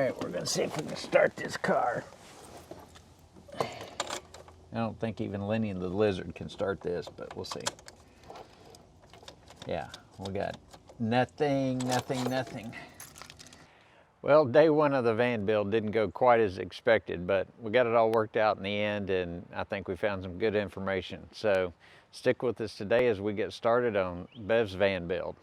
Alright, we're going to see if we can start this car. I don't think even Lenny the Lizard can start this, but we'll see. Yeah, we got nothing. Well, day one of the van build didn't go quite as expected, but we got it all worked out in the end, and I think we found some good information. So stick with us today as we get started on Bev's van build.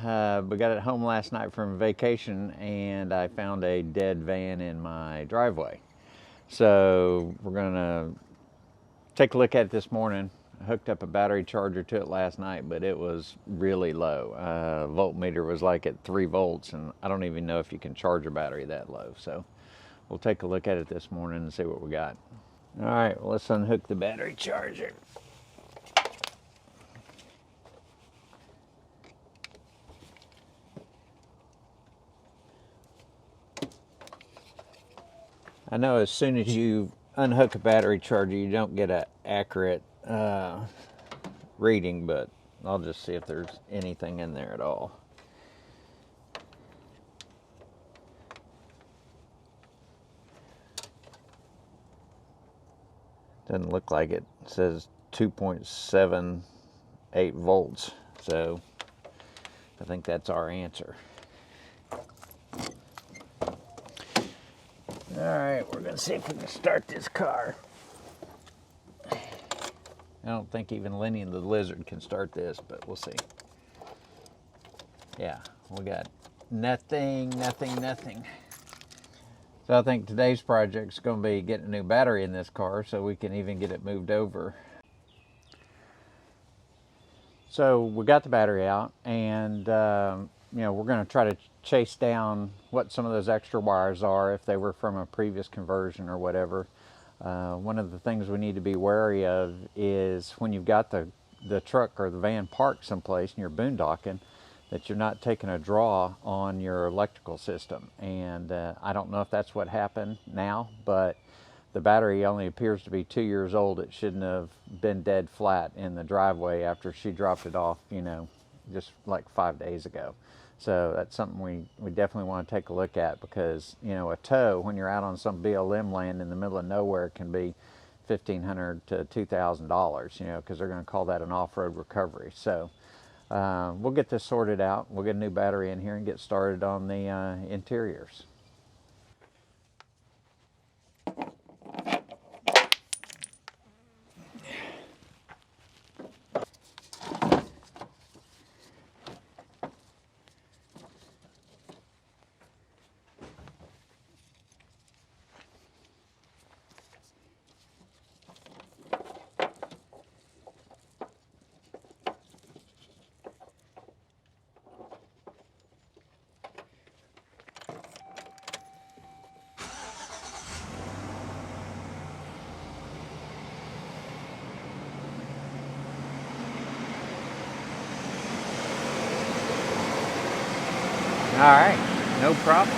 We got it home last night from vacation, and I found a dead van in my driveway. So we're gonna take a look at it this morning. I hooked up a battery charger to it last night, but it was really low. Voltmeter was like at 3 volts, and I don't even know if you can charge a battery that low. So we'll take a look at it this morning and see what we got. All right, well, let's unhook the battery charger. I know as soon as you unhook a battery charger, you don't get an accurate reading, but I'll just see if there's anything in there at all. Doesn't look like it. It says 2.78 volts, so I think that's our answer. All right, we're gonna see if we can start this car. I don't think even Lenny the Lizard can start this, but we'll see. Yeah, we got nothing. So I think today's project is going to be getting a new battery in this car so we can even get it moved over. So we got the battery out, and we're going to try to chase down what some of those extra wires are, if they were from a previous conversion or whatever. One of the things we need to be wary of is when you've got the truck or the van parked someplace and you're boondocking, that you're not taking a draw on your electrical system. And I don't know if that's what happened now, but the battery only appears to be 2 years old. It shouldn't have been dead flat in the driveway after she dropped it off, just like 5 days ago. So that's something we definitely want to take a look at, because, a tow, when you're out on some BLM land in the middle of nowhere, can be $1,500 to $2,000, because they're going to call that an off-road recovery. So we'll get this sorted out. We'll get a new battery in here and get started on the interiors. All right, no problem.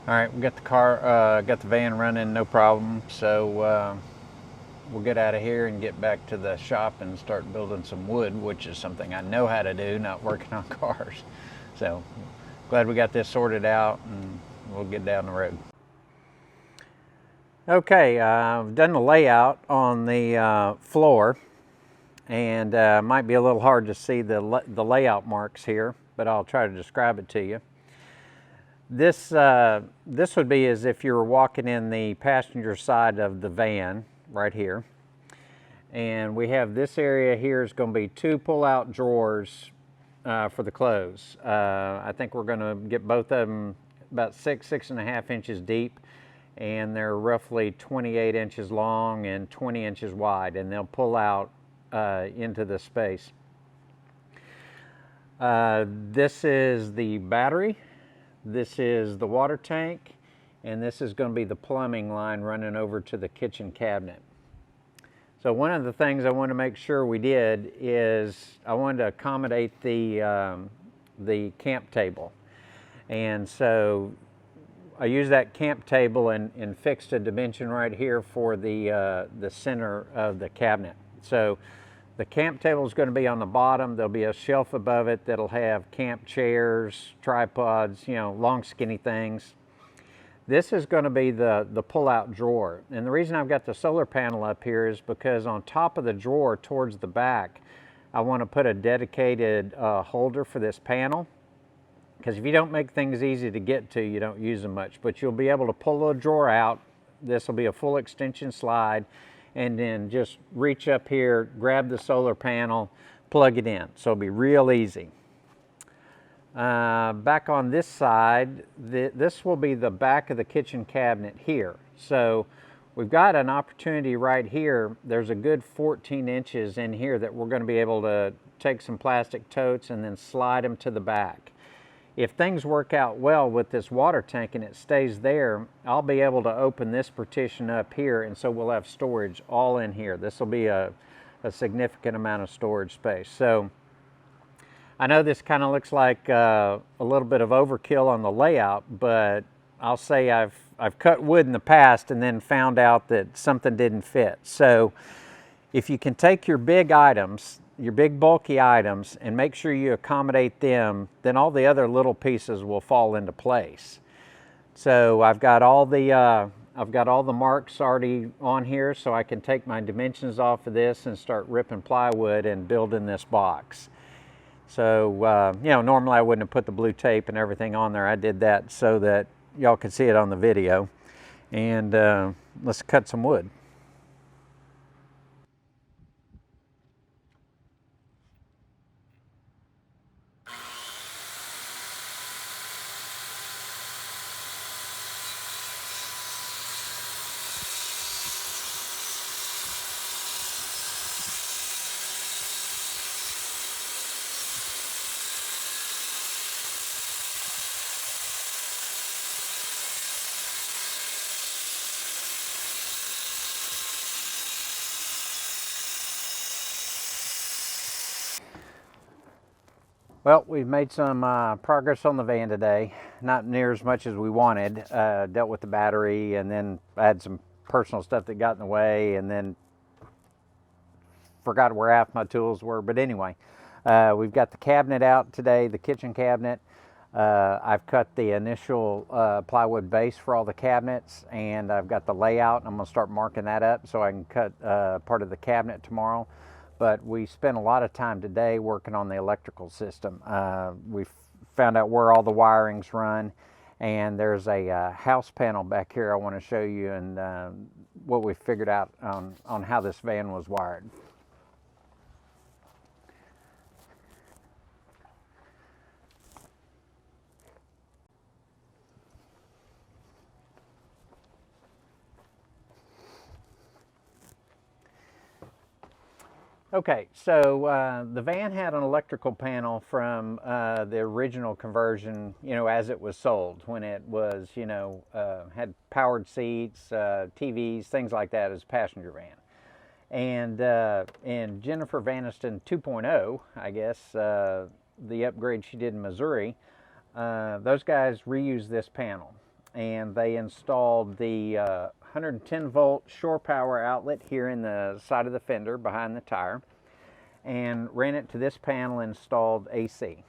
All right, we got the van running, no problem. So we'll get out of here and get back to the shop and start building some wood, which is something I know how to do, not working on cars. So glad we got this sorted out, and we'll get down the road. Okay, I've done the layout on the floor, and might be a little hard to see the layout marks here, but I'll try to describe it to you. This would be as if you were walking in the passenger side of the van right here. And we have this area here is going to be 2 pull-out drawers for the clothes. I think we're going to get both of them about 6.5 inches deep, and they're roughly 28 inches long and 20 inches wide, and they'll pull out into the space. This is the battery. This is the water tank, and this is going to be the plumbing line running over to the kitchen cabinet. So one of the things I want to make sure we did is I wanted to accommodate the camp table. And so I used that camp table and fixed a dimension right here for the center of the cabinet. So the camp table is going to be on the bottom. There'll be a shelf above it that'll have camp chairs, tripods, long skinny things. This is going to be the pull-out drawer. And the reason I've got the solar panel up here is because on top of the drawer towards the back, I want to put a dedicated holder for this panel. Because if you don't make things easy to get to, you don't use them much. But you'll be able to pull the drawer out. This will be a full extension slide. And then just reach up here, grab the solar panel, plug it in. So it'll be real easy. Back on this side, this will be the back of the kitchen cabinet here. So we've got an opportunity right here. There's a good 14 inches in here that we're going to be able to take some plastic totes and then slide them to the back. If things work out well with this water tank and it stays there, I'll be able to open this partition up here, and so we'll have storage all in here. This will be a significant amount of storage space. So I know this kind of looks like a little bit of overkill on the layout, but I'll say I've cut wood in the past and then found out that something didn't fit. So if you can take your big items, your big bulky items, and make sure you accommodate them, then all the other little pieces will fall into place. So I've got all the marks already on here, so I can take my dimensions off of this and start ripping plywood and building this box. So, normally I wouldn't have put the blue tape and everything on there. I did that so that y'all could see it on the video. And let's cut some wood. Well, we've made some progress on the van today. Not near as much as we wanted. Dealt with the battery, and then I had some personal stuff that got in the way, and then forgot where half my tools were. But anyway, we've got the cabinet out today, the kitchen cabinet. I've cut the initial plywood base for all the cabinets, and I've got the layout. I'm going to start marking that up so I can cut part of the cabinet tomorrow. But we spent a lot of time today working on the electrical system. We found out where all the wirings run, and there's a house panel back here I want to show you, and what we figured out on how this van was wired. Okay, so the van had an electrical panel from the original conversion, as it was sold, when it was, had powered seats, TVs, things like that as a passenger van. And in Jennifer Vaniston 2.0, I guess, the upgrade she did in Missouri, those guys reused this panel. And they installed the 110 volt shore power outlet here in the side of the fender behind the tire, and ran it to this panel and installed AC.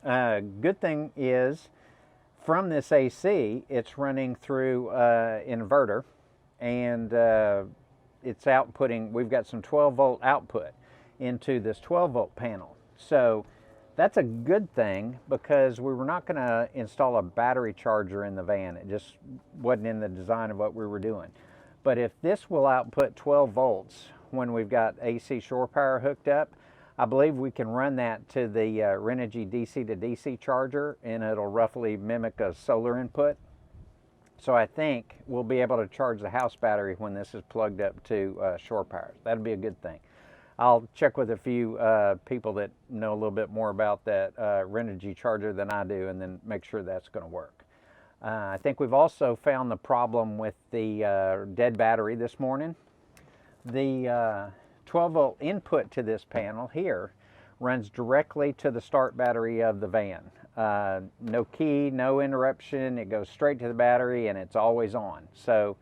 Good thing is, from this AC, it's running through inverter, and it's outputting, we've got some 12 volt output into this 12 volt panel. So that's a good thing, because we were not going to install a battery charger in the van. It just wasn't in the design of what we were doing. But if this will output 12 volts when we've got AC shore power hooked up, I believe we can run that to the Renogy DC to DC charger, and it'll roughly mimic a solar input. So I think we'll be able to charge the house battery when this is plugged up to shore power. That'll be a good thing. I'll check with a few people that know a little bit more about that Renogy charger than I do, and then make sure that's going to work. I think we've also found the problem with the dead battery this morning. The 12 volt input to this panel here runs directly to the start battery of the van. No key, no interruption. It goes straight to the battery and it's always on. So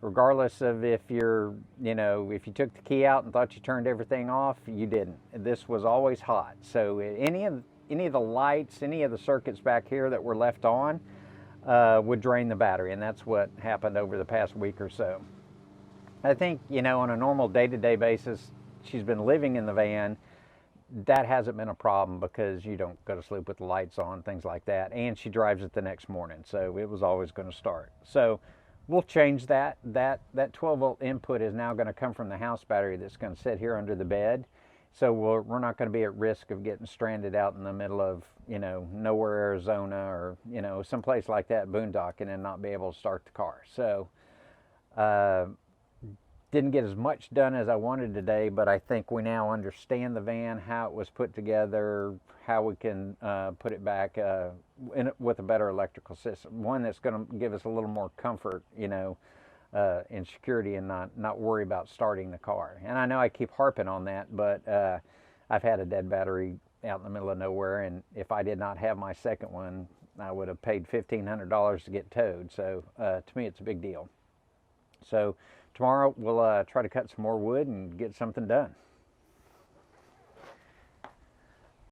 regardless of if you're, if you took the key out and thought you turned everything off, you didn't. This was always hot. So any of the lights, any of the circuits back here that were left on would drain the battery, and that's what happened over the past week or so. I think, on a normal day-to-day basis, she's been living in the van. That hasn't been a problem because you don't go to sleep with the lights on, things like that. And she drives it the next morning, so it was always going to start. So we'll change that. That 12 volt input is now going to come from the house battery that's going to sit here under the bed. So we're not going to be at risk of getting stranded out in the middle of, nowhere, Arizona, or, someplace like that, boondocking, and not be able to start the car. So didn't get as much done as I wanted today, but I think we now understand the van, how it was put together, how we can put it back with a better electrical system. One that's going to give us a little more comfort, and security, and not worry about starting the car. And I know I keep harping on that, but I've had a dead battery out in the middle of nowhere, and if I did not have my second one, I would have paid $1,500 to get towed. So to me, it's a big deal. So tomorrow we'll try to cut some more wood and get something done.